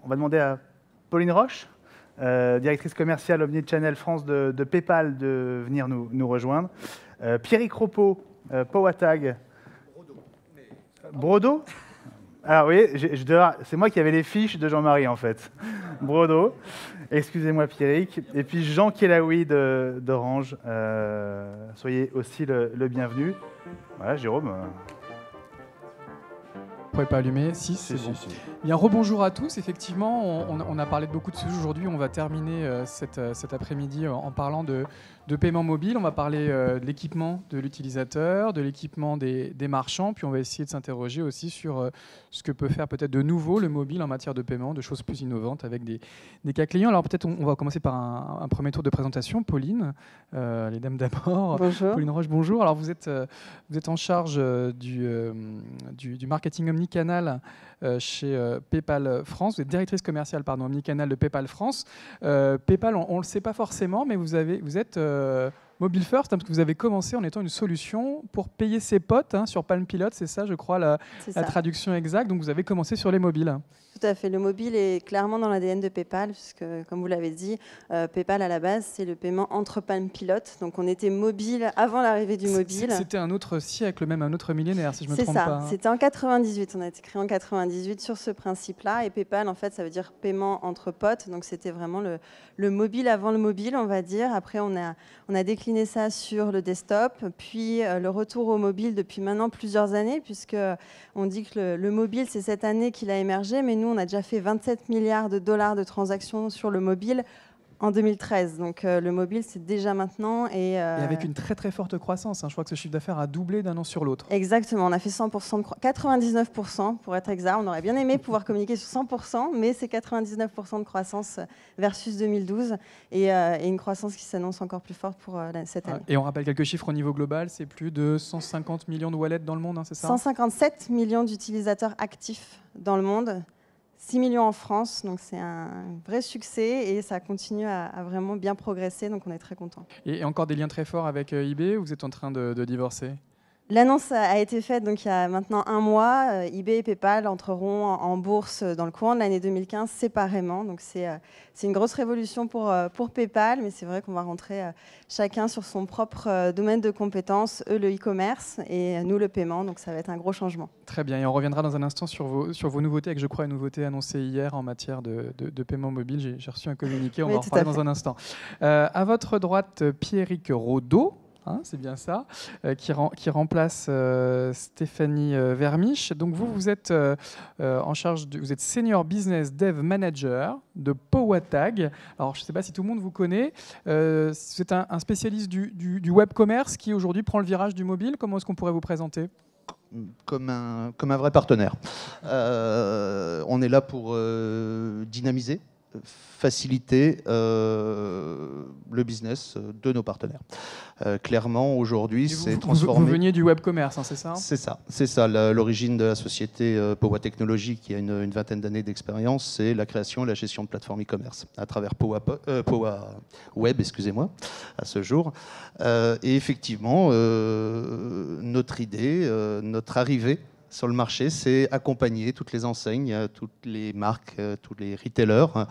On va demander à Pauline Roche, directrice commerciale Omnichannel France de PayPal, de venir nous rejoindre. Pierrick Ropeau, Powatag. Brodo. Alors oui, c'est moi qui avais les fiches de Jean-Marie en fait. Brodo. Excusez-moi Pierrick. Et puis Jean Kelaoui d'Orange. Soyez aussi le bienvenu. Voilà, Jérôme. Vous ne pouvez pas allumer. Si, c'est bon. Si. Bien, rebonjour à tous. Effectivement, on a parlé de beaucoup de sujets aujourd'hui. On va terminer cet après-midi en parlant de paiement mobile. On va parler de l'équipement de l'utilisateur, de l'équipement des marchands. Puis on va essayer de s'interroger aussi sur ce que peut faire peut-être de nouveau le mobile en matière de paiement, de choses plus innovantes avec des cas clients. Alors peut-être on va commencer par un premier tour de présentation. Pauline, les dames d'abord. Bonjour. Pauline Roche, bonjour. Alors vous êtes en charge du marketing omnicanal chez PayPal France. Vous êtes directrice commerciale omnicanal de PayPal France. PayPal, on ne le sait pas forcément, mais vous êtes mobile first, parce que vous avez commencé en étant une solution pour payer ses potes sur Palm Pilot, c'est ça, je crois, la traduction exacte. Donc vous avez commencé sur les mobiles. Tout à fait. Le mobile est clairement dans l'ADN de PayPal, puisque, comme vous l'avez dit, PayPal, à la base, c'est le paiement entre Palm Pilot. Donc, on était mobile avant l'arrivée du mobile. C'était un autre siècle, même un autre millénaire, si je ne me trompe pas. C'est ça. C'était en 98. On a été créé en 98 sur ce principe-là. Et PayPal, en fait, ça veut dire paiement entre potes. Donc, c'était vraiment le mobile avant le mobile, on va dire. Après, on a décliné ça sur le desktop. Puis, le retour au mobile depuis maintenant plusieurs années, puisqu'on dit que le mobile, c'est cette année qu'il a émergé. Mais nous, on a déjà fait 27 milliards de dollars de transactions sur le mobile en 2013. Donc le mobile, c'est déjà maintenant. Et avec une très très forte croissance. Je crois que ce chiffre d'affaires a doublé d'un an sur l'autre. Exactement. On a fait 100%, 99% pour être exact. On aurait bien aimé pouvoir communiquer sur 100%, mais c'est 99% de croissance versus 2012 et une croissance qui s'annonce encore plus forte pour cette année. Et on rappelle quelques chiffres au niveau global. C'est plus de 150 millions de wallets dans le monde, c'est ça ? 157 millions d'utilisateurs actifs dans le monde. 6 millions en France, donc c'est un vrai succès et ça continue à vraiment bien progresser, donc on est très contents. Et encore des liens très forts avec eBay ou vous êtes en train de divorcer ? L'annonce a été faite donc il y a maintenant un mois. eBay et PayPal entreront en bourse dans le courant de l'année 2015 séparément. Donc c'est une grosse révolution pour PayPal, mais c'est vrai qu'on va rentrer chacun sur son propre domaine de compétences, eux le e-commerce et nous le paiement. Donc ça va être un gros changement. Très bien, et on reviendra dans un instant sur vos nouveautés, avec je crois une nouveauté annoncée hier en matière de paiement mobile. J'ai reçu un communiqué, on va en reparler dans un instant. À votre droite, Pierrick Ropeau. C'est bien ça, qui remplace Stéphanie Vermiche. Donc vous êtes en charge, vous êtes Senior Business Dev Manager de Powatag. Alors je ne sais pas si tout le monde vous connaît. C'est un spécialiste du web commerce qui aujourd'hui prend le virage du mobile. Comment est-ce qu'on pourrait vous présenter ? Comme un vrai partenaire. On est là pour dynamiser, faciliter le business de nos partenaires. Clairement, aujourd'hui, c'est transformé... Vous veniez du web commerce, c'est ça ? C'est ça. L'origine de la société Powa Technologies, qui a une vingtaine d'années d'expérience, c'est la création et la gestion de plateformes e-commerce à travers Powa Web, à ce jour. Et effectivement, notre idée, notre arrivée sur le marché, c'est accompagner toutes les enseignes, toutes les marques, tous les retailers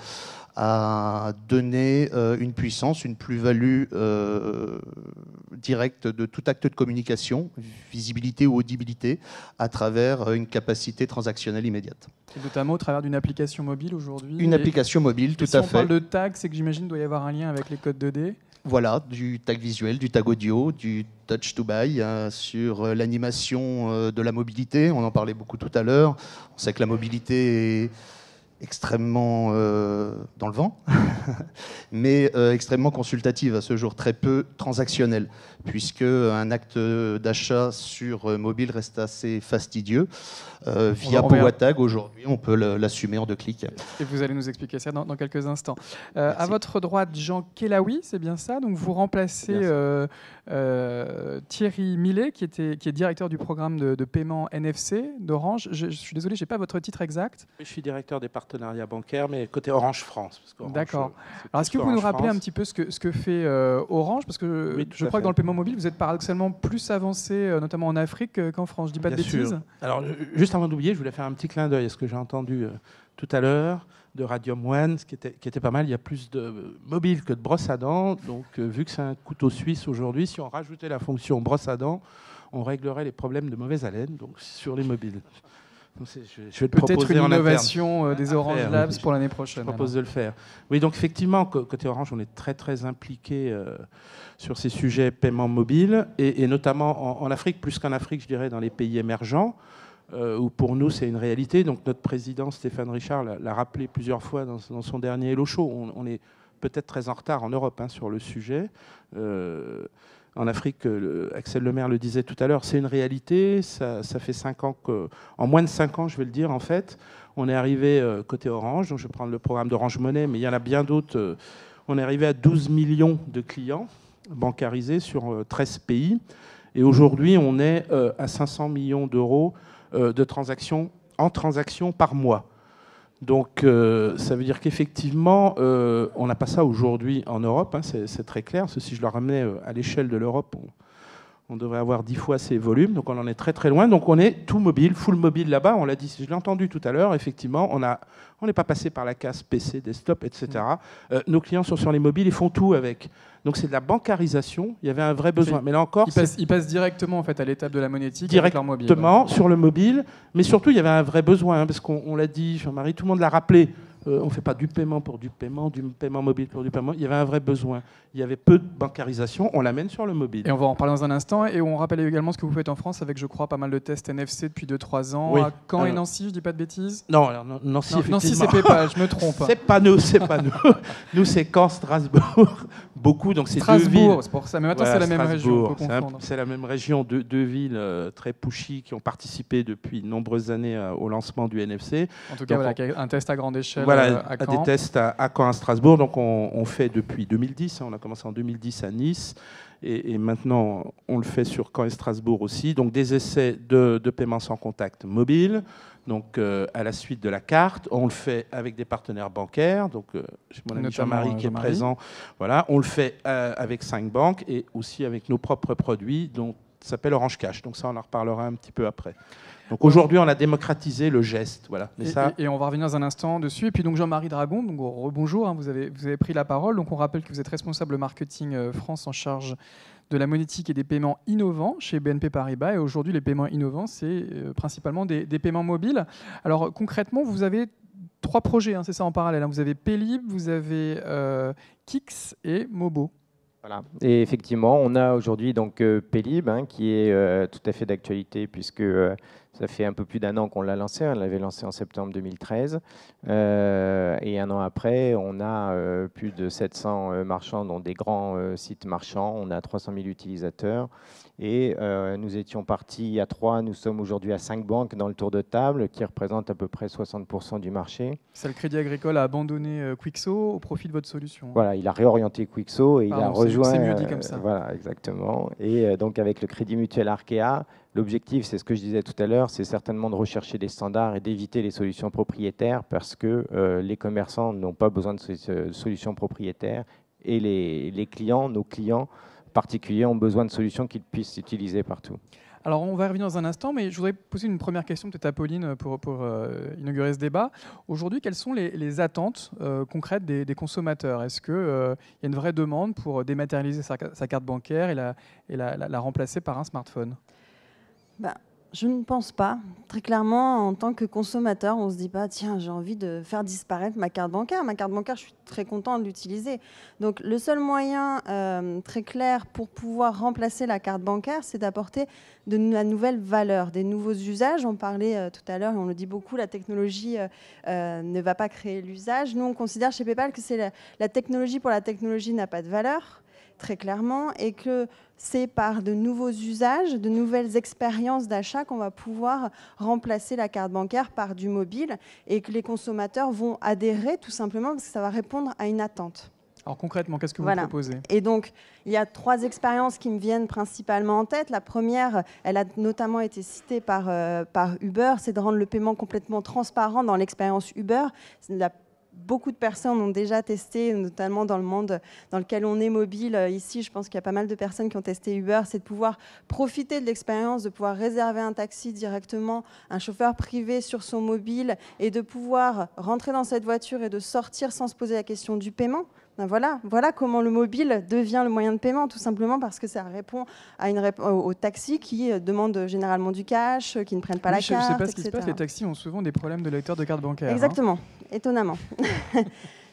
à donner une puissance, une plus-value directe de tout acte de communication, visibilité ou audibilité, à travers une capacité transactionnelle immédiate. Et notamment au travers d'une application mobile aujourd'hui. Une application mobile, tout à fait. Si on parle de tag, c'est que j'imagine qu'il doit y avoir un lien avec les codes 2D. Voilà, du tag visuel, du tag audio, du touch to buy, sur l'animation de la mobilité. On en parlait beaucoup tout à l'heure. On sait que la mobilité est extrêmement dans le vent, mais extrêmement consultative à ce jour, très peu transactionnelle, puisque un acte d'achat sur mobile reste assez fastidieux. Via Powatag, aujourd'hui, on peut l'assumer en 2 clics. Et vous allez nous expliquer ça dans quelques instants. À votre droite, Jean Kelaoui, c'est bien ça. Donc vous remplacez Thierry Millet, qui est directeur du programme de paiement NFC d'Orange. Je suis désolé, je n'ai pas votre titre exact. Je suis directeur des partenariats partenariat bancaire, mais côté Orange France. D'accord. Alors, est-ce que vous nous rappelez un petit peu ce que fait Orange? Parce que oui, je crois que dans le paiement mobile, vous êtes paradoxalement plus avancé, notamment en Afrique, qu'en France. Je ne dis pas de bêtises. Sûr. Alors, juste avant d'oublier, je voulais faire un petit clin d'œil à ce que j'ai entendu tout à l'heure de Radium One, ce qui était pas mal. Il y a plus de mobile que de brosse à dents. Donc, vu que c'est un couteau suisse aujourd'hui, si on rajoutait la fonction brosse à dents, on réglerait les problèmes de mauvaise haleine donc sur les mobiles. Donc je vais peut-être une innovation des Orange Labs pour l'année prochaine. Je propose de le faire. Oui, donc effectivement, côté Orange, on est très très impliqué sur ces sujets paiement mobile et notamment en Afrique, plus qu'en Afrique, je dirais, dans les pays émergents, où pour nous c'est une réalité. Donc notre président Stéphane Richard l'a rappelé plusieurs fois dans son dernier Hello Show. On est peut-être très en retard en Europe sur le sujet. En Afrique, Axel Lemaire le disait tout à l'heure, c'est une réalité. Ça fait 5 ans en moins de 5 ans, je vais le dire, en fait, on est arrivé côté Orange. Donc je vais prendre le programme d'Orange Money, mais il y en a bien d'autres. On est arrivé à 12 millions de clients bancarisés sur 13 pays. Et aujourd'hui, on est à 500 millions d'euros de transactions par mois. Donc, ça veut dire qu'effectivement, on n'a pas ça aujourd'hui en Europe, c'est très clair. Si je le ramenais à l'échelle de l'Europe, on devrait avoir 10 fois ces volumes. Donc, on en est très très loin. Donc, on est tout mobile, full mobile là-bas. On l'a dit, je l'ai entendu tout à l'heure. Effectivement, on n'est pas passé par la case PC, desktop, etc. Nos clients sont sur les mobiles, ils font tout avec. Donc, c'est de la bancarisation. Il y avait un vrai besoin. Mais là encore, ils passent directement en fait à l'étape de la monétique directement avec leur mobile. Sur le mobile. Mais surtout, il y avait un vrai besoin, parce qu'on l'a dit, Jean-Marie, tout le monde l'a rappelé. On ne fait pas du paiement pour du paiement mobile pour du paiement. Il y avait un vrai besoin. Il y avait peu de bancarisation, on l'amène sur le mobile. Et on va en parler dans un instant. Et on rappelle également ce que vous faites en France avec, je crois, pas mal de tests NFC depuis 2-3 ans. Oui. À Caen et Nancy, je ne dis pas de bêtises. Non, alors, Nancy, effectivement. Nancy, c'est PayPal, je me trompe. C'est pas nous. Nous, c'est Caen, Strasbourg. Beaucoup, donc c'est deux villes. C'est pour ça. Mais maintenant, voilà, c'est la même région. C'est la même région, deux villes très pushy qui ont participé depuis de nombreuses années au lancement du NFC. En tout cas, donc, voilà, un test à grande échelle à Caen. Des tests à Caen, à Strasbourg. Donc, on fait depuis 2010. On a commencé en 2010 à Nice. Et maintenant, on le fait sur Caen et Strasbourg aussi. Donc, des essais de paiement sans contact mobile. Donc, à la suite de la carte, on le fait avec des partenaires bancaires. Donc, j'ai mon ami Jean-Marie qui est présent. Voilà, on le fait avec 5 banques et aussi avec nos propres produits, dont ça s'appelle Orange Cash. Donc, ça, on en reparlera un petit peu après. Donc aujourd'hui, on a démocratisé le geste, voilà. Et on va revenir dans un instant dessus. Et puis donc Jean-Marie Dragon, donc rebonjour, vous avez pris la parole. Donc on rappelle que vous êtes responsable marketing France en charge de la monétique et des paiements innovants chez BNP Paribas. Et aujourd'hui, les paiements innovants, c'est principalement des paiements mobiles. Alors concrètement, vous avez 3 projets, c'est ça en parallèle. Vous avez Paylib, vous avez Kix et Mobo. Voilà. Et effectivement, on a aujourd'hui donc Paylib qui est tout à fait d'actualité puisque ça fait un peu plus d'1 an qu'on l'a lancé. On l'avait lancé en septembre 2013. Et 1 an après, on a plus de 700 marchands, dont des grands sites marchands. On a 300 000 utilisateurs. Et nous étions partis à 3. Nous sommes aujourd'hui à 5 banques dans le tour de table qui représentent à peu près 60% du marché. C'est le Crédit Agricole a abandonné Quixo au profit de votre solution. Voilà, il a réorienté Quixo et il a rejoint... C'est mieux dit comme ça. Voilà, exactement. Et donc avec le Crédit Mutuel Arkea, l'objectif, c'est ce que je disais tout à l'heure, c'est certainement de rechercher des standards et d'éviter les solutions propriétaires parce que les commerçants n'ont pas besoin de ces solutions propriétaires et les clients, nos clients particuliers, ont besoin de solutions qu'ils puissent utiliser partout. Alors, on va y revenir dans un instant, mais je voudrais poser une première question peut-être à Pauline pour inaugurer ce débat. Aujourd'hui, quelles sont les attentes concrètes des consommateurs? Est-ce qu'il y a une vraie demande pour dématérialiser sa carte bancaire et la remplacer par un smartphone? Je ne pense pas. Très clairement, en tant que consommateur, on ne se dit pas « Tiens, j'ai envie de faire disparaître ma carte bancaire. Ma carte bancaire, je suis très content de l'utiliser. » Donc, le seul moyen très clair pour pouvoir remplacer la carte bancaire, c'est d'apporter de la nouvelle valeur, des nouveaux usages. On parlait tout à l'heure, et on le dit beaucoup, la technologie ne va pas créer l'usage. Nous, on considère chez PayPal que c'est la technologie pour la technologie n'a pas de valeur, très clairement, et que c'est par de nouveaux usages, de nouvelles expériences d'achat qu'on va pouvoir remplacer la carte bancaire par du mobile et que les consommateurs vont adhérer tout simplement parce que ça va répondre à une attente. Alors concrètement, qu'est-ce que vous proposez? Et donc, il y a 3 expériences qui me viennent principalement en tête. La première, elle a notamment été citée par Uber, c'est de rendre le paiement complètement transparent dans l'expérience Uber. Beaucoup de personnes ont déjà testé, notamment dans le monde dans lequel on est mobile. Ici, je pense qu'il y a pas mal de personnes qui ont testé Uber. C'est de pouvoir profiter de l'expérience, de pouvoir réserver un taxi directement, un chauffeur privé sur son mobile, et de pouvoir rentrer dans cette voiture et de sortir sans se poser la question du paiement. Ben voilà comment le mobile devient le moyen de paiement, tout simplement parce que ça répond aux taxis qui demandent généralement du cash, qui ne prennent pas la carte, je ne sais pas ce etc. qui se passe, les taxis ont souvent des problèmes de lecteur de carte bancaire. Exactement, étonnamment.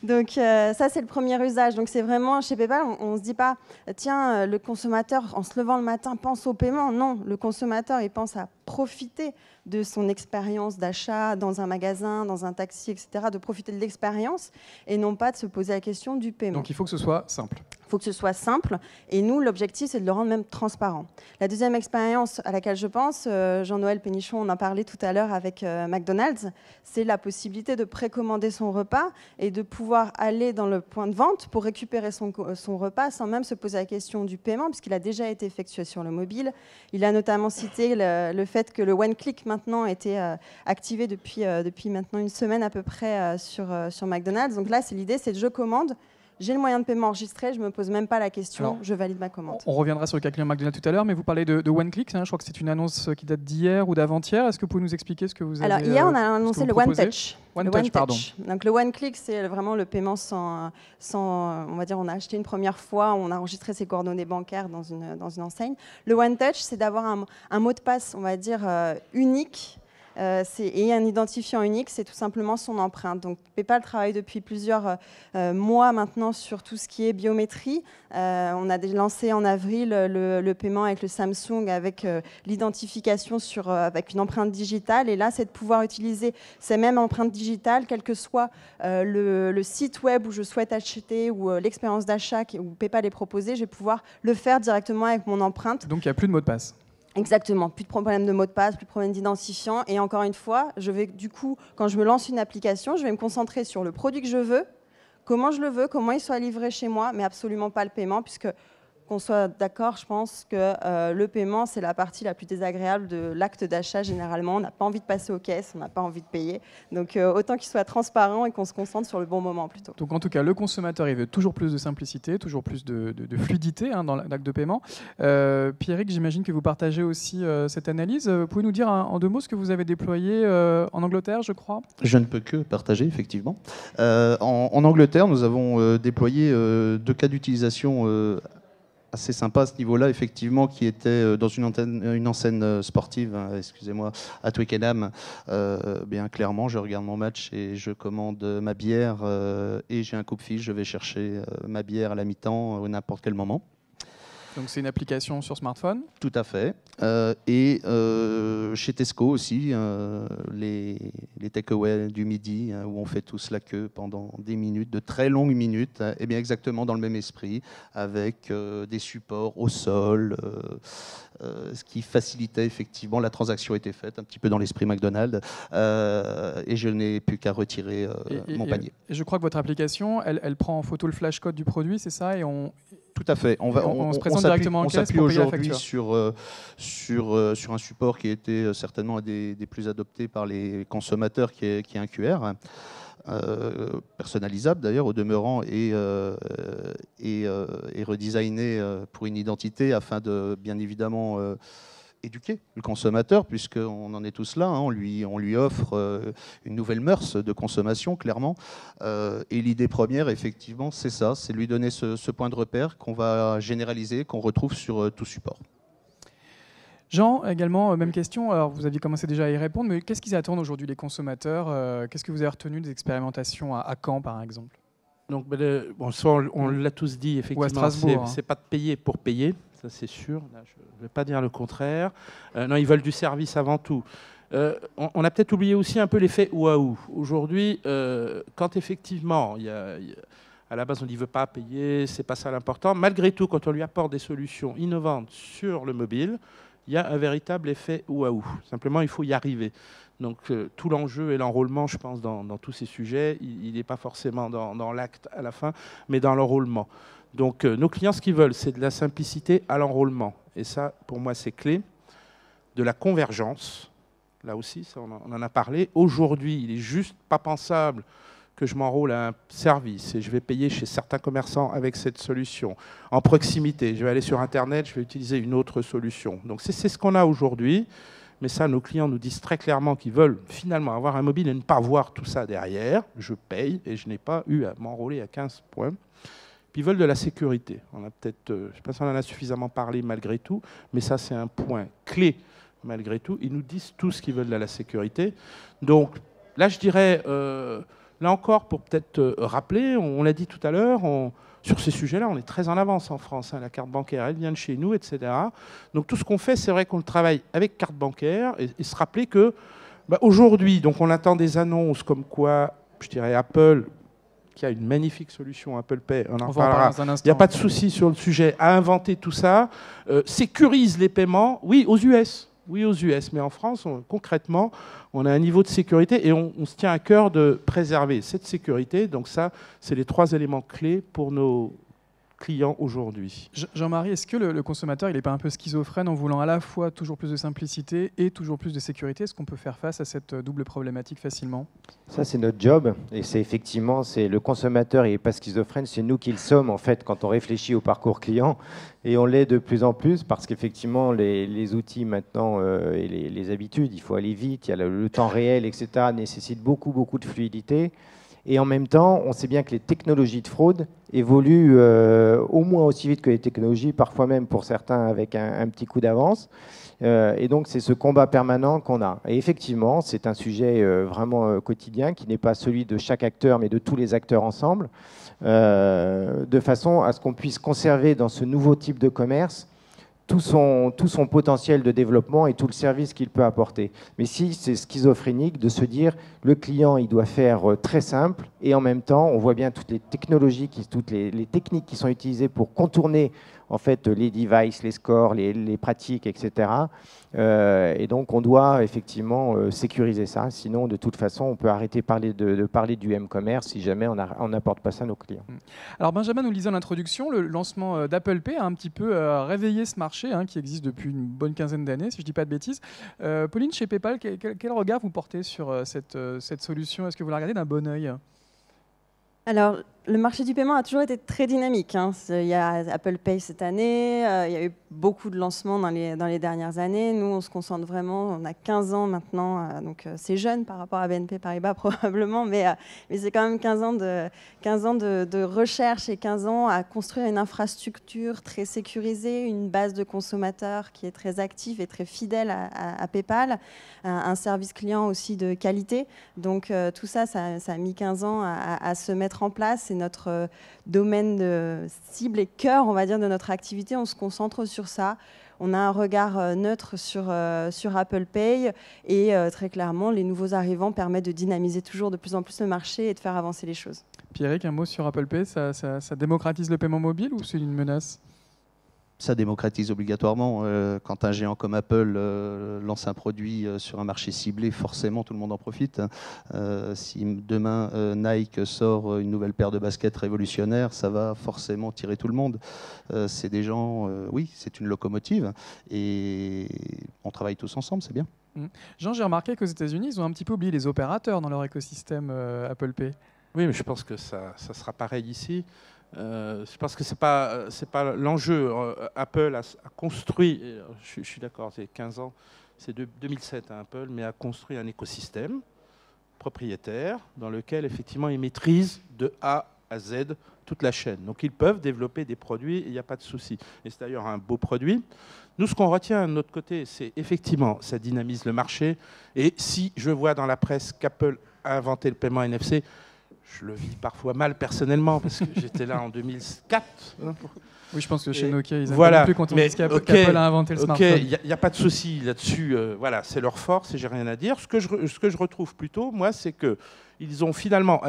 Donc ça, c'est le premier usage. Donc c'est vraiment, chez PayPal, on ne se dit pas, tiens, le consommateur, en se levant le matin, pense au paiement. Non, le consommateur, il pense à profiter de son expérience d'achat dans un magasin, dans un taxi, etc., de profiter de l'expérience et non pas de se poser la question du paiement. Donc il faut que ce soit simple. Il faut que ce soit simple. Et nous, l'objectif, c'est de le rendre même transparent. La deuxième expérience à laquelle je pense, Jean-Noël Pénichon, on en parlait tout à l'heure avec McDonald's, c'est la possibilité de précommander son repas et de pouvoir aller dans le point de vente pour récupérer son repas sans même se poser la question du paiement, puisqu'il a déjà été effectué sur le mobile. Il a notamment cité le fait que le one-click maintenant a été activé depuis maintenant une semaine à peu près sur McDonald's. Donc là, l'idée, c'est que je commande, j'ai le moyen de paiement enregistré, je ne me pose même pas la question, alors, je valide ma commande. On reviendra sur le cas client McDonald's tout à l'heure, mais vous parlez de one-click, hein, je crois que c'est une annonce qui date d'hier ou d'avant-hier. Est-ce que vous pouvez nous expliquer ce que vous avez... Alors hier, on a annoncé le one-touch. Pardon. Donc le one-click, c'est vraiment le paiement sans, on va dire, on a acheté une première fois, on a enregistré ses coordonnées bancaires dans une enseigne. Le one-touch, c'est d'avoir un mot de passe, on va dire, unique, et un identifiant unique, c'est tout simplement son empreinte. Donc PayPal travaille depuis plusieurs mois maintenant sur tout ce qui est biométrie. On a lancé en avril le paiement avec le Samsung, avec l'identification avec une empreinte digitale. Et là, c'est de pouvoir utiliser ces mêmes empreintes digitales, quel que soit le site web où je souhaite acheter ou l'expérience d'achat où PayPal est proposée, je vais pouvoir le faire directement avec mon empreinte. Donc il n'y a plus de mot de passe. Exactement, plus de problème de mot de passe, plus de problème d'identifiant. Et encore une fois, je vais du coup, quand je me lance une application, je vais me concentrer sur le produit que je veux, comment je le veux, comment il soit livré chez moi, mais absolument pas le paiement, puisque qu'on soit d'accord, je pense que le paiement, c'est la partie la plus désagréable de l'acte d'achat. Généralement, on n'a pas envie de passer aux caisses, on n'a pas envie de payer. Donc autant qu'il soit transparent et qu'on se concentre sur le bon moment plutôt. Donc en tout cas, le consommateur, il veut toujours plus de simplicité, toujours plus de fluidité dans l'acte de paiement. Pierrick, j'imagine que vous partagez aussi cette analyse. Pouvez nous dire en 2 mots ce que vous avez déployé en Angleterre, je crois? Je ne peux que partager, effectivement. En Angleterre, nous avons déployé 2 cas d'utilisation assez sympa à ce niveau-là, effectivement, qui était dans une enseigne sportive, excusez-moi, à Twickenham. Bien clairement, je regarde mon match et je commande ma bière et j'ai un coupe-fiche, je vais chercher ma bière à la mi-temps à n'importe quel moment. Donc c'est une application sur smartphone? Tout à fait. Et chez Tesco aussi, les takeaways du midi, où on fait tous la queue pendant des minutes, de très longues minutes, et bien exactement dans le même esprit, avec des supports au sol, ce qui facilitait effectivement, la transaction était faite un petit peu dans l'esprit McDonald's, et je n'ai plus qu'à retirer mon panier. Et je crois que votre application, elle prend en photo le flash code du produit, c'est ça, et Tout à fait. On se présente directement en caisse pour payer la facture. Sur un support qui était certainement un des plus adoptés par les consommateurs, qui est un QR, personnalisable d'ailleurs au demeurant, et redesigné pour une identité afin de, bien évidemment, éduquer le consommateur, puisqu'on en est tous là, on lui offre une nouvelle mœurs de consommation, clairement. Et l'idée première, effectivement, c'est ça, c'est lui donner ce point de repère qu'on va généraliser, qu'on retrouve sur tout support. Jean, également, même question. Alors, vous aviez commencé déjà à y répondre, mais qu'est-ce qu'ils attendent aujourd'hui, les consommateurs? Qu'est-ce que vous avez retenu des expérimentations à Caen, par exemple? Donc, on l'a tous dit, effectivement, c'est pas de payer pour payer, ça c'est sûr. Là, je ne vais pas dire le contraire. Non, ils veulent du service avant tout. On a peut-être oublié aussi un peu l'effet waouh. Aujourd'hui, quand effectivement, à la base on dit veut pas payer, c'est pas ça l'important. Malgré tout, quand on lui apporte des solutions innovantes sur le mobile, il y a un véritable effet waouh. Simplement, il faut y arriver. Donc tout l'enjeu et l'enrôlement, je pense, dans tous ces sujets, il n'est pas forcément dans l'acte à la fin, mais dans l'enrôlement. Donc nos clients, ce qu'ils veulent, c'est de la simplicité à l'enrôlement. Et ça, pour moi, c'est clé. De la convergence, là aussi, ça, on en a parlé. Aujourd'hui, il n'est juste pas pensable que je m'enrôle à un service et je vais payer chez certains commerçants avec cette solution. En proximité, je vais aller sur Internet, je vais utiliser une autre solution. Donc c'est ce qu'on a aujourd'hui. Mais ça, nos clients nous disent très clairement qu'ils veulent finalement avoir un mobile et ne pas voir tout ça derrière. Je paye et je n'ai pas eu à m'enrôler à 15 points. Puis ils veulent de la sécurité. On a peut-être, je ne sais pas si on en a suffisamment parlé malgré tout, mais ça c'est un point clé malgré tout. Ils nous disent tous qu'ils veulent de la sécurité. Donc là, je dirais, là encore, pour peut-être rappeler, on l'a dit tout à l'heure, sur ces sujets-là, on est très en avance en France. Hein. La carte bancaire, elle vient de chez nous, etc. Donc tout ce qu'on fait, c'est vrai qu'on travaille avec carte bancaire et se rappeler que aujourd'hui, donc on attend des annonces comme quoi, je dirais Apple, qui a une magnifique solution Apple Pay, on en parlera. Il n'y a pas de souci sur le sujet, à inventer tout ça, sécurise les paiements, oui, aux US. Oui, aux US, mais en France, concrètement, on a un niveau de sécurité et on se tient à cœur de préserver cette sécurité. Donc ça, c'est les 3 éléments clés pour nos clients aujourd'hui. Jean-Marie, est-ce que le consommateur, il n'est pas un peu schizophrène en voulant à la fois toujours plus de simplicité et toujours plus de sécurité? Est-ce qu'on peut faire face à cette double problématique facilement? Ça, c'est notre job. Et c'est effectivement, c'est le consommateur, il n'est pas schizophrène, c'est nous qui le sommes, en fait, quand on réfléchit au parcours client. Et on l'est de plus en plus parce qu'effectivement, les outils maintenant et les habitudes, il faut aller vite, il y a le temps réel, etc., nécessitent beaucoup, beaucoup de fluidité. Et en même temps, on sait bien que les technologies de fraude évoluent au moins aussi vite que les technologies, parfois même pour certains avec un petit coup d'avance. Et donc, c'est ce combat permanent qu'on a. Et effectivement, c'est un sujet vraiment quotidien qui n'est pas celui de chaque acteur, mais de tous les acteurs ensemble, de façon à ce qu'on puisse conserver dans ce nouveau type de commerce tout son potentiel de développement et tout le service qu'il peut apporter. Mais si c'est schizophrénique de se dire le client, il doit faire très simple et en même temps, on voit bien toutes les technologies, toutes les techniques qui sont utilisées pour contourner en fait les devices, les scores, les pratiques, etc. Et donc, on doit effectivement sécuriser ça. Sinon, de toute façon, on peut arrêter de parler du m-commerce si jamais on n'apporte pas ça à nos clients. Alors, Benjamin nous le disait en introduction, le lancement d'Apple Pay a un petit peu réveillé ce marché qui existe depuis une bonne quinzaine d'années, si je ne dis pas de bêtises. Pauline, chez PayPal, quel regard vous portez sur cette solution? Est-ce que vous la regardez d'un bon œil? Alors, le marché du paiement a toujours été très dynamique. Il y a Apple Pay cette année, il y a eu beaucoup de lancements dans les dernières années. Nous, on se concentre vraiment, on a 15 ans maintenant, donc c'est jeune par rapport à BNP Paribas probablement, mais c'est quand même 15 ans de recherche et 15 ans à construire une infrastructure très sécurisée, une base de consommateurs qui est très active et très fidèle à PayPal, un service client aussi de qualité. Donc tout ça a mis 15 ans à se mettre en place. Et notre domaine de cible et cœur, on va dire, de notre activité, on se concentre sur ça. On a un regard neutre sur Apple Pay et très clairement, les nouveaux arrivants permettent de dynamiser toujours de plus en plus le marché et de faire avancer les choses. Pierrick, un mot sur Apple Pay, ça démocratise le paiement mobile ou c'est une menace? Ça démocratise obligatoirement. Quand un géant comme Apple lance un produit sur un marché ciblé, forcément tout le monde en profite. Si demain Nike sort une nouvelle paire de baskets révolutionnaire, ça va forcément tirer tout le monde. C'est des gens, oui, c'est une locomotive et on travaille tous ensemble, c'est bien. Jean, j'ai remarqué qu'aux États-Unis, ils ont un petit peu oublié les opérateurs dans leur écosystème Apple Pay. Oui, mais je pense que ça sera pareil ici. Je pense que c'est pas l'enjeu. Apple a construit, je suis d'accord, c'est 15 ans, c'est 2007 à Apple, mais a construit un écosystème propriétaire dans lequel effectivement ils maîtrisent de A à Z toute la chaîne. Donc ils peuvent développer des produits et il n'y a pas de souci. Et c'est d'ailleurs un beau produit. Nous, ce qu'on retient de notre côté, c'est effectivement ça dynamise le marché. Et si je vois dans la presse qu'Apple a inventé le paiement NFC, je le vis parfois mal personnellement parce que j'étais là en 2004. Oui, je pense que chez Nokia, ils voilà. n'aiment plus quand on dit qu'Apple a inventé le smartphone. Il n'y a pas de souci là-dessus. Voilà, c'est leur force et j'ai rien à dire. Ce que je retrouve plutôt, moi, c'est qu'ils ont finalement,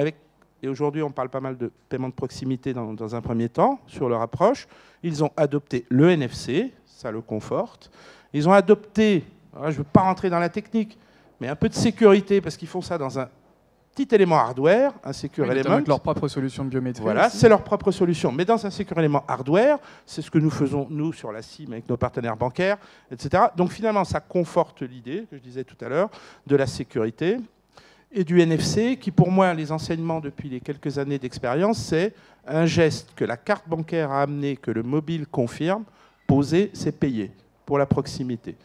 et aujourd'hui on parle pas mal de paiement de proximité dans un premier temps, sur leur approche, ils ont adopté le NFC, ça le conforte, Ils ont adopté, je ne veux pas rentrer dans la technique, mais un peu de sécurité, parce qu'ils font ça dans un petit élément hardware, un secure element. Avec leur propre solution de biométrie. Voilà, aussi. c'est leur propre solution. Mais dans un secure element hardware, c'est ce que nous faisons, nous, sur la CIM, avec nos partenaires bancaires, etc. Donc finalement, ça conforte l'idée, que je disais tout à l'heure, de la sécurité et du NFC, qui pour moi, les enseignements depuis les quelques années d'expérience, c'est un geste que la carte bancaire a amené, que le mobile confirme, poser, c'est payer, pour la proximité.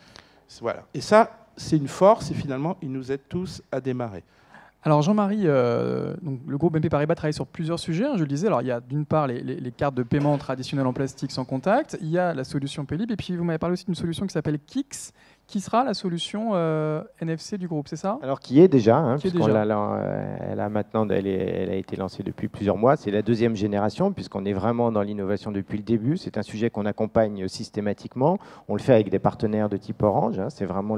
Voilà. Et ça, c'est une force, et finalement, il nous aide tous à démarrer. Alors Jean-Marie, donc le groupe BNP Paribas travaille sur plusieurs sujets, je le disais. Alors il y a d'une part les cartes de paiement traditionnelles en plastique sans contact, il y a la solution Paylib, et puis vous m'avez parlé aussi d'une solution qui s'appelle Kix, qui sera la solution NFC du groupe, c'est ça? Alors qui est déjà, elle a été lancée depuis plusieurs mois. C'est la deuxième génération, puisqu'on est vraiment dans l'innovation depuis le début. C'est un sujet qu'on accompagne systématiquement. On le fait avec des partenaires de type Orange. C'est vraiment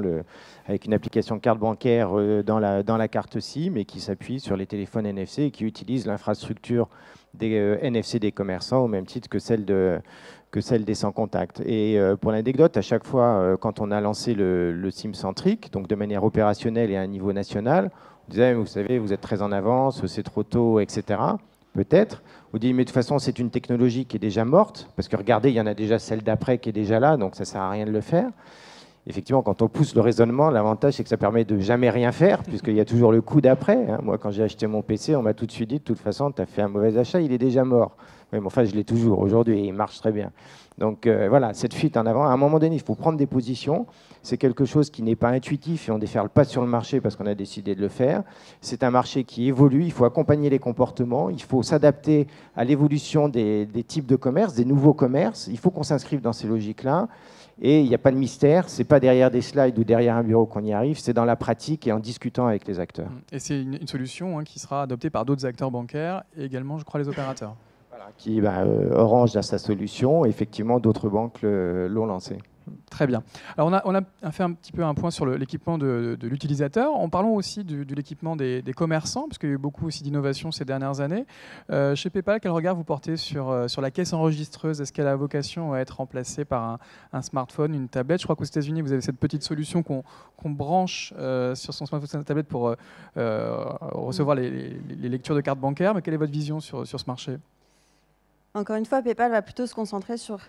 avec une application carte bancaire dans la carte SIM, et qui s'appuie sur les téléphones NFC et qui utilise l'infrastructure des NFC des commerçants au même titre que celle des sans contact. Et pour l'anecdote, à chaque fois, quand on a lancé le SIM centrique, donc de manière opérationnelle et à un niveau national, on disait, vous savez, vous êtes très en avance, c'est trop tôt, etc. Peut-être. On dit, mais de toute façon, c'est une technologie qui est déjà morte, parce que regardez, il y en a déjà celle d'après qui est déjà là, donc ça ne sert à rien de le faire. Effectivement, quand on pousse le raisonnement, l'avantage, c'est que ça permet de jamais rien faire, puisqu'il y a toujours le coup d'après. Moi, quand j'ai acheté mon PC, on m'a tout de suite dit, de toute façon, tu as fait un mauvais achat, il est déjà mort. Mais enfin, je l'ai toujours aujourd'hui et il marche très bien. Donc voilà, cette fuite en avant, à un moment donné, il faut prendre des positions. C'est quelque chose qui n'est pas intuitif et on ne déferle pas sur le marché parce qu'on a décidé de le faire. C'est un marché qui évolue, il faut accompagner les comportements, il faut s'adapter à l'évolution des types de commerce, des nouveaux commerces. Il faut qu'on s'inscrive dans ces logiques-là. Et il n'y a pas de mystère, ce n'est pas derrière des slides ou derrière un bureau qu'on y arrive, c'est dans la pratique et en discutant avec les acteurs. Et c'est une solution qui sera adoptée par d'autres acteurs bancaires et également, je crois, les opérateurs. Voilà, Orange a sa solution, effectivement, d'autres banques l'ont lancée. Très bien. Alors on a fait un petit peu un point sur l'équipement de l'utilisateur. En parlons aussi de l'équipement des commerçants, parce qu'il y a eu beaucoup aussi d'innovation ces dernières années. Chez PayPal, quel regard vous portez sur la caisse enregistreuse? Est-ce qu'elle a vocation à être remplacée par un smartphone, une tablette? Je crois qu'aux États-Unis, vous avez cette petite solution qu'on branche sur son smartphone, sa tablette pour recevoir les lectures de cartes bancaires. Mais quelle est votre vision sur ce marché? Encore une fois, PayPal va plutôt se concentrer sur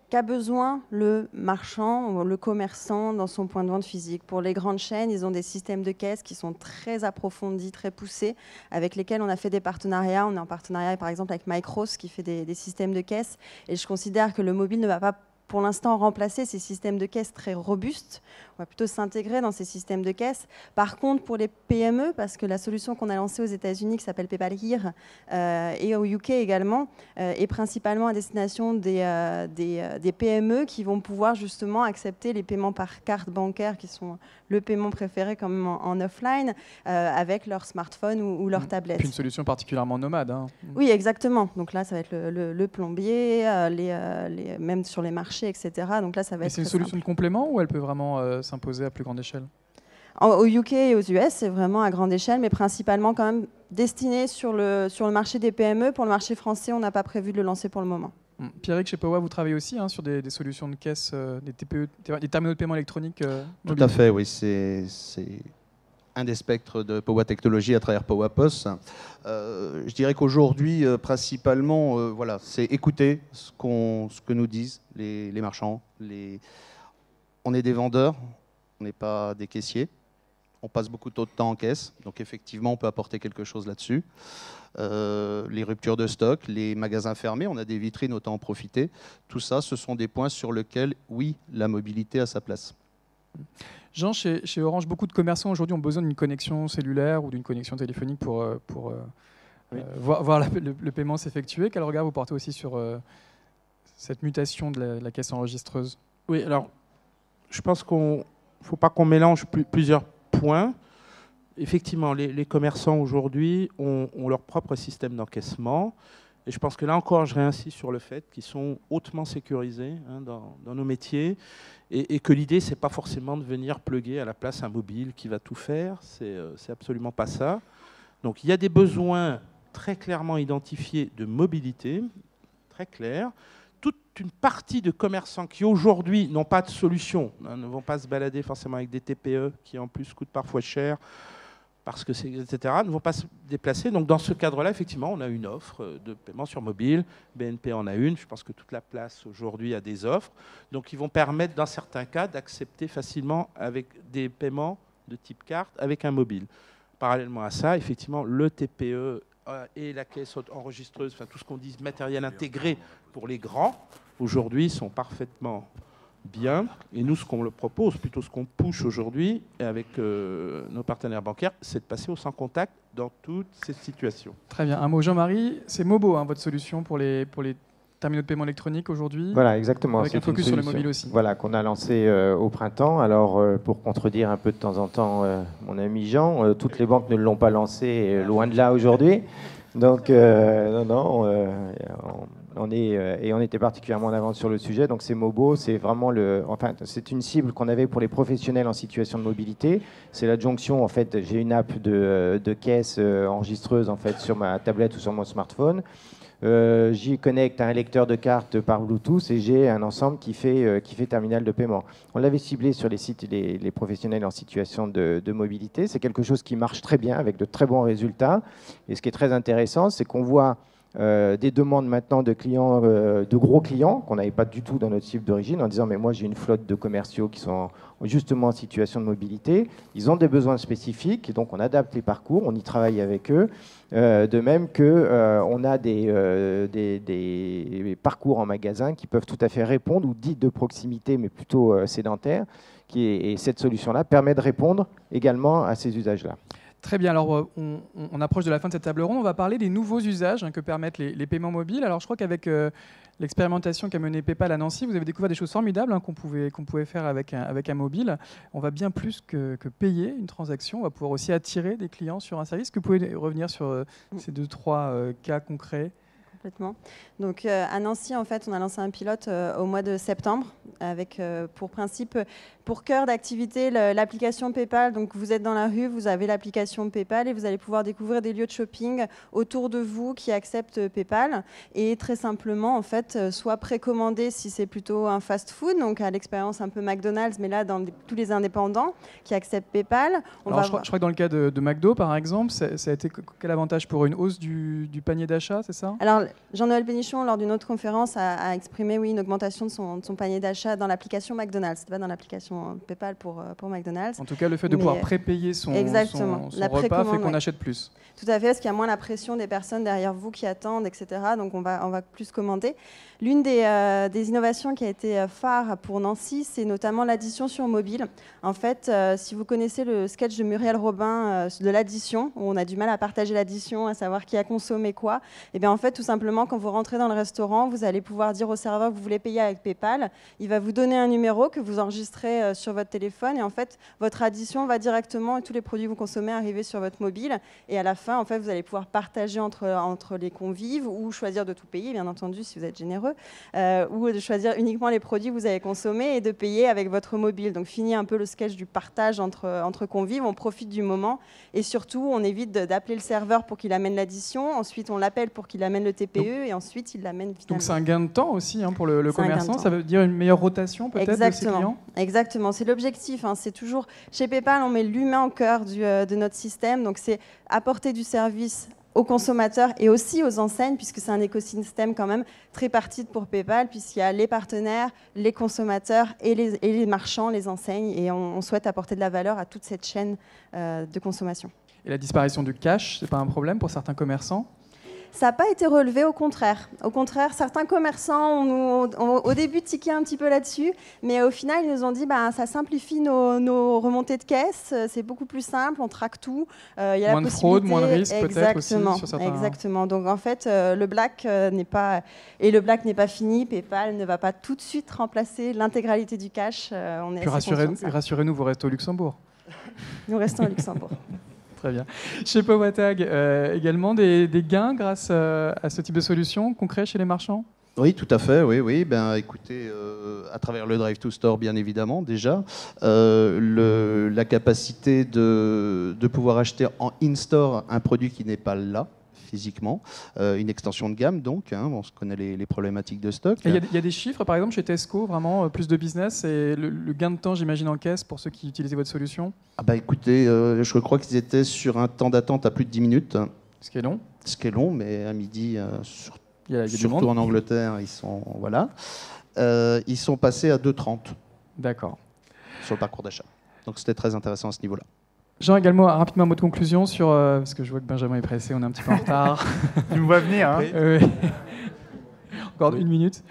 qu'a besoin le marchand ou le commerçant dans son point de vente physique. Pour les grandes chaînes, ils ont des systèmes de caisse qui sont très approfondis, très poussés, avec lesquels on a fait des partenariats. On est en partenariat par exemple avec Micros qui fait des systèmes de caisse. Et je considère que le mobile ne va pas pour l'instant remplacer ces systèmes de caisse très robustes. On va plutôt s'intégrer dans ces systèmes de caisse. Par contre, pour les PME, parce que la solution qu'on a lancée aux États-Unis, qui s'appelle PayPal Here, et au UK également, est principalement à destination des PME qui vont pouvoir justement accepter les paiements par carte bancaire, qui sont le paiement préféré quand même en offline, avec leur smartphone ou leur tablette. Puis une solution particulièrement nomade. Oui, exactement. Donc là, ça va être le plombier, même sur les marchés, etc. Donc là, ça va être. C'est une solution de complément ou elle peut vraiment s'imposer à plus grande échelle? Au UK et aux US, c'est vraiment à grande échelle, mais principalement quand même destiné sur le marché des PME. Pour le marché français, on n'a pas prévu de le lancer pour le moment. Pierrick, chez Powa, vous travaillez aussi sur des solutions de caisse, des TPE, des terminaux de paiement électroniques Tout à fait, oui. C'est un des spectres de Powa Technologies à travers Powa POS. Je dirais qu'aujourd'hui, principalement, voilà, c'est écouter ce que nous disent les marchands. On est des vendeurs, on n'est pas des caissiers. On passe beaucoup de temps en caisse, donc effectivement, on peut apporter quelque chose là-dessus. Les ruptures de stock, les magasins fermés, on a des vitrines, autant en profiter. Tout ça, ce sont des points sur lesquels, oui, la mobilité a sa place. Jean, chez Orange, beaucoup de commerçants aujourd'hui ont besoin d'une connexion cellulaire ou d'une connexion téléphonique pour voir le paiement s'effectuer. Quel regard vous portez aussi sur cette mutation de la caisse enregistreuse? Oui, alors, je pense qu'il ne faut pas qu'on mélange plusieurs points. Effectivement, les commerçants aujourd'hui ont leur propre système d'encaissement. Et je pense que là encore, je réinsiste sur le fait qu'ils sont hautement sécurisés dans nos métiers et que l'idée, ce n'est pas forcément de venir plugger à la place un mobile qui va tout faire. C'est absolument pas ça. Donc il y a des besoins très clairement identifiés de mobilité, très clairs. toute une partie de commerçants qui aujourd'hui n'ont pas de solution, ne vont pas se balader forcément avec des TPE qui en plus coûtent parfois cher, parce que etc., ne vont pas se déplacer. Donc dans ce cadre-là, effectivement, on a une offre de paiement sur mobile. BNP en a une. Je pense que toute la place aujourd'hui a des offres. Donc ils vont permettre, dans certains cas, d'accepter facilement avec des paiements de type carte avec un mobile. Parallèlement à ça, effectivement, le TPE et la caisse enregistreuse, enfin tout ce qu'on dit matériel intégré pour les grands, aujourd'hui sont parfaitement bien. Et nous, ce qu'on le propose, plutôt ce qu'on push aujourd'hui avec nos partenaires bancaires, c'est de passer au sans contact dans toutes ces situations. Très bien. Un mot, Jean-Marie, c'est Mobo, hein, votre solution pour les terminaux de paiement électronique aujourd'hui. Voilà, exactement. Avec un focus sur le mobile aussi. Voilà, qu'on a lancé au printemps. Alors, pour contredire un peu de temps en temps mon ami Jean, toutes les banques ne l'ont pas lancé, loin de là aujourd'hui. Donc, on était particulièrement en avance sur le sujet. Donc, c'est Mobo, c'est vraiment c'est une cible qu'on avait pour les professionnels en situation de mobilité. C'est l'adjonction, en fait, j'ai une app de caisse enregistreuse en fait sur ma tablette ou sur mon smartphone. J'y connecte un lecteur de carte par Bluetooth et j'ai un ensemble qui fait terminal de paiement. On l'avait ciblé sur les sites les professionnels en situation de mobilité. C'est quelque chose qui marche très bien avec de très bons résultats. Et ce qui est très intéressant, c'est qu'on voit des demandes maintenant de clients, de gros clients qu'on n'avait pas du tout dans notre cible d'origine, en disant mais moi j'ai une flotte de commerciaux qui sont justement en situation de mobilité, ils ont des besoins spécifiques, et donc on adapte les parcours, on y travaille avec eux, de même que on a des parcours en magasin qui peuvent tout à fait répondre, ou dits de proximité mais plutôt sédentaires, et cette solution-là permet de répondre également à ces usages-là. Très bien, alors on approche de la fin de cette table ronde, on va parler des nouveaux usages que permettent les paiements mobiles. Alors je crois qu'avec l'expérimentation qu'a menée PayPal à Nancy, vous avez découvert des choses formidables qu'on pouvait faire avec un mobile. On va bien plus que payer une transaction, on va pouvoir aussi attirer des clients sur un service. Est-ce que vous pouvez revenir sur ces 2-3 cas concrets ? Complètement. Donc à Nancy, en fait, on a lancé un pilote au mois de septembre avec pour principe, pour cœur d'activité, l'application PayPal. Donc vous êtes dans la rue, vous avez l'application PayPal et vous allez pouvoir découvrir des lieux de shopping autour de vous qui acceptent PayPal. Et très simplement, en fait, soit précommander si c'est plutôt un fast-food, donc à l'expérience un peu McDonald's, mais là dans tous les indépendants qui acceptent PayPal. Alors, je crois que dans le cas de McDo, par exemple, ça a été quel avantage pour une hausse du panier d'achat, c'est ça ? Alors, Jean-Noël Pénichon, lors d'une autre conférence, a exprimé une augmentation de son panier d'achat dans l'application McDonald's, pas dans l'application PayPal pour McDonald's. En tout cas, le fait de pouvoir prépayer son repas fait qu'on achète plus. Tout à fait, parce qu'il y a moins la pression des personnes derrière vous qui attendent, etc. Donc on va plus commander. L'une des innovations qui a été phare pour Nancy, c'est notamment l'addition sur mobile. En fait, si vous connaissez le sketch de Muriel Robin de l'addition, où on a du mal à partager l'addition, à savoir qui a consommé quoi, et bien en fait, tout simplement, quand vous rentrez dans le restaurant, vous allez pouvoir dire au serveur que vous voulez payer avec PayPal. Il va vous donner un numéro que vous enregistrez sur votre téléphone, et en fait, votre addition va directement, et tous les produits que vous consommez, arriver sur votre mobile. Et à la fin, en fait, vous allez pouvoir partager entre les convives, ou choisir de tout payer, bien entendu, si vous êtes généreux, ou de choisir uniquement les produits que vous avez consommés et de payer avec votre mobile. Donc, fini un peu le sketch du partage entre convives, on profite du moment, et surtout, on évite d'appeler le serveur pour qu'il amène l'addition. Ensuite, on l'appelle pour qu'il amène le TPE, et ensuite, il l'amène finalement. Donc, c'est un gain de temps aussi pour le commerçant. Ça veut dire une meilleure rotation peut-être de ses clients ? Exactement, c'est l'objectif. C'est toujours, chez PayPal, on met l'humain au cœur de notre système. Donc, c'est apporter du service aux consommateurs et aussi aux enseignes, puisque c'est un écosystème quand même tripartite pour PayPal, puisqu'il y a les partenaires, les consommateurs et les marchands, les enseignes, et on souhaite apporter de la valeur à toute cette chaîne de consommation. Et la disparition du cash, c'est pas un problème pour certains commerçants ? Ça n'a pas été relevé, au contraire. Au contraire, certains commerçants ont au début tiqué un petit peu là-dessus, mais au final, ils nous ont dit ça simplifie nos remontées de caisse, c'est beaucoup plus simple, on traque tout. Y a moins de fraude, moins de risque peut-être aussi sur certains... Exactement. Donc en fait, le black n'est pas fini. PayPal ne va pas tout de suite remplacer l'intégralité du cash. On est rassurez-nous, vous restez au Luxembourg. Nous restons au Luxembourg. Très bien. Chez Powatag, également des gains grâce à ce type de solution concret chez les marchands ? Oui, tout à fait. Oui. Écoutez, à travers le Drive to Store, bien évidemment, déjà, la capacité de pouvoir acheter en in-store un produit qui n'est pas là, physiquement. Une extension de gamme, donc, hein, on connaît les problématiques de stock. Il y a des chiffres, par exemple, chez Tesco, vraiment plus de business et le gain de temps, j'imagine, en caisse pour ceux qui utilisaient votre solution? Ah bah écoutez, je crois qu'ils étaient sur un temps d'attente à plus de 10 minutes. Ce qui est long. Ce qui est long, mais à midi, il y a surtout en Angleterre, ils sont, voilà, ils sont passés à 2,30. D'accord. Sur le parcours d'achat. Donc c'était très intéressant à ce niveau-là. Jean, également, rapidement un mot de conclusion sur... parce que je vois que Benjamin est pressé, on est un petit peu en retard. Tu me vois venir, hein. Encore une minute.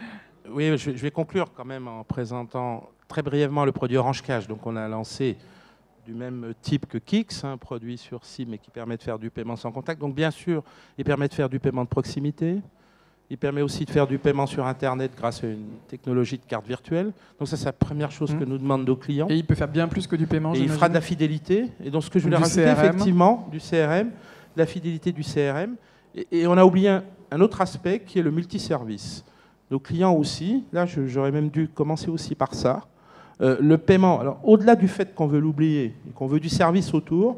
Oui, je vais conclure quand même en présentant très brièvement le produit Orange Cash. Donc on a lancé du même type que Kix, un produit sur SIM mais qui permet de faire du paiement sans contact. Donc bien sûr, il permet de faire du paiement de proximité. Il permet aussi de faire du paiement sur Internet grâce à une technologie de carte virtuelle. Donc ça, c'est la première chose que nous demandent nos clients. Et il peut faire bien plus que du paiement. Et il fera de la fidélité. Et donc ce que je voulais rajouter, effectivement, du CRM, de la fidélité du CRM. Et on a oublié un autre aspect qui est le multiservice. Nos clients aussi, là j'aurais même dû commencer aussi par ça. Le paiement, alors au-delà du fait qu'on veut l'oublier et qu'on veut du service autour,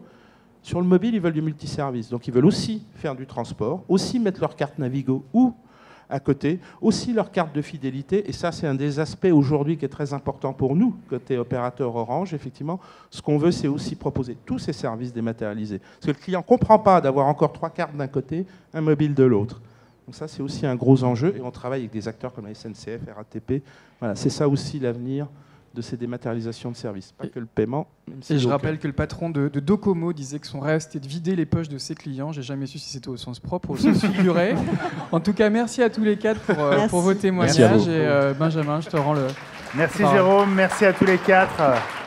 sur le mobile, ils veulent du multiservice. Donc ils veulent aussi faire du transport, aussi mettre leur carte Navigo ou à côté, aussi leur carte de fidélité, et ça c'est un des aspects aujourd'hui qui est très important pour nous, côté opérateur Orange, effectivement, ce qu'on veut c'est aussi proposer tous ces services dématérialisés. Parce que le client ne comprend pas d'avoir encore 3 cartes d'un côté, un mobile de l'autre. Donc ça c'est aussi un gros enjeu, et on travaille avec des acteurs comme la SNCF, RATP, voilà, c'est ça aussi l'avenir de ces dématérialisations de services, pas que le paiement. Même si et je rappelle que le patron de Docomo disait que son rêve c'était de vider les poches de ses clients. J'ai jamais su si c'était au sens propre ou au sens figuré. En tout cas, merci à tous les 4 pour vos témoignages. Et Benjamin, je te rends le... Merci Jérôme, merci à tous les 4.